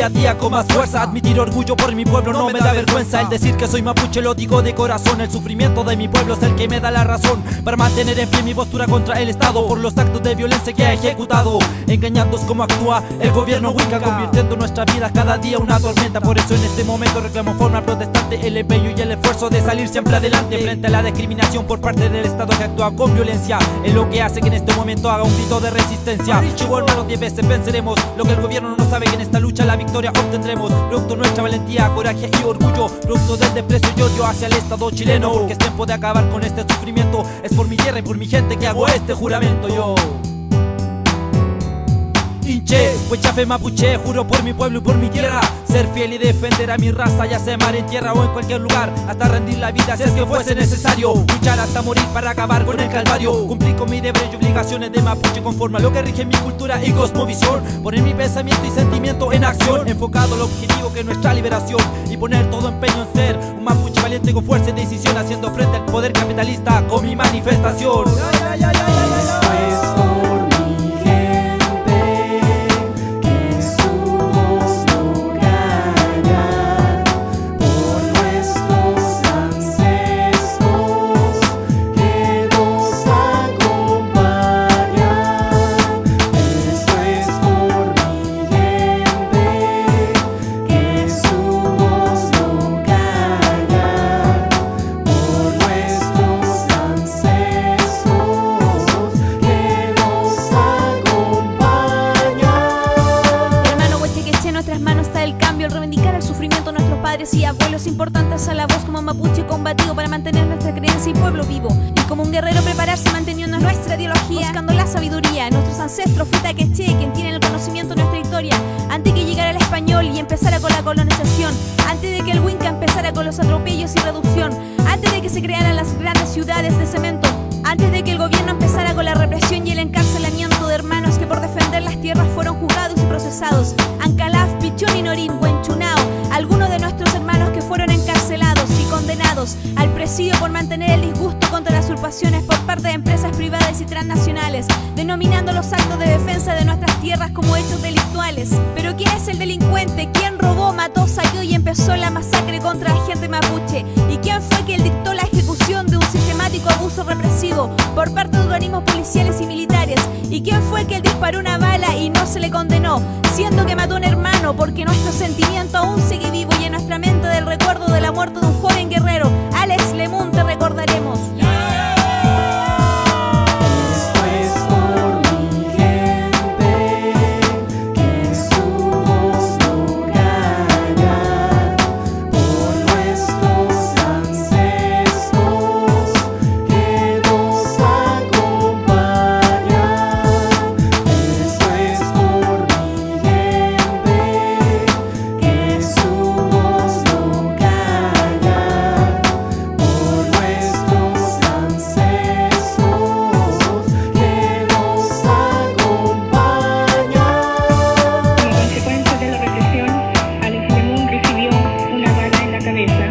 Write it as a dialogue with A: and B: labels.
A: día a día con más fuerza. Admitir orgullo por mi pueblo no me da vergüenza. El decir que soy mapuche lo digo de corazón. El sufrimiento de mi pueblo es el que me da la razón para mantener en pie mi postura contra el Estado por los actos de violencia que ha ejecutado, engañándonos cómo actúa el gobierno Wicca, convirtiendo nuestra vida cada día una tormenta. Por eso en este momento reclamo forma protestante el empeño y el esfuerzo de salir siempre adelante frente a la discriminación por parte del Estado que actúa con violencia. Es lo que hace que en este momento haga un grito de resistencia. Chivo hermano, 10 veces venceremos lo que el gobierno no sabe, que en esta lucha la victoria obtendremos. Producto nuestra valentía, coraje y orgullo, producto del desprecio y odio hacia el Estado chileno. Porque es tiempo de acabar con este sufrimiento. Es por mi tierra y por mi gente que hago este juramento yo. Inche, huechafe mapuche, juro por mi pueblo y por mi tierra, ser fiel y defender a mi raza, ya sea mar, en tierra o en cualquier lugar, hasta rendir la vida si es que fuese necesario, luchar hasta morir para acabar con el calvario, cumplir con mi deber y obligaciones de mapuche conforme a lo que rige mi cultura y cosmovisión, poner mi pensamiento y sentimiento en acción, enfocado al objetivo que es nuestra liberación, y poner todo empeño en ser un mapuche valiente con fuerza y decisión, haciendo frente al poder capitalista con mi manifestación.
B: El reivindicar el sufrimiento de nuestros padres y abuelos, importantes a la voz como mapuche combatido para mantener nuestra creencia y pueblo vivo, y como un guerrero prepararse manteniendo nuestra ideología, buscando la sabiduría. Nuestros ancestros fue Taqueche quien tiene el conocimiento de nuestra historia, antes que llegara el español y empezara con la colonización, antes de que el Winca empezara con los atropellos y reducción, antes de que se crearan las grandes ciudades de cemento, antes de que el gobierno empezara con la represión y el encarcelamiento de hermanos que por defender las tierras fueron juzgados y procesados. Ancalaf, Pichón y Norín, Huenchunao, algunos de nuestros hermanos que fueron encarcelados y condenados al presidio por mantener el disgusto contra las usurpaciones por parte de empresas privadas y transnacionales, denominando los actos de defensa de nuestras tierras como hechos delictuales. Pero ¿quién es el delincuente? ¿Quién robó, mató, saqueó y empezó la masacre contra la gente mapuche? ¿Y quién fue quien dictó la ejecución de un sistemático abuso represivo por parte de organismos policiales y militares? ¿Y quién fue quien disparó una bala y no se le condenó, siendo que mató a un hermano? Porque nuestro sentimiento aún sigue vivo y en nuestra mente del recuerdo de la muerte de un joven guerrero, Alex Lemun, te recordaremos.
C: Cabeza.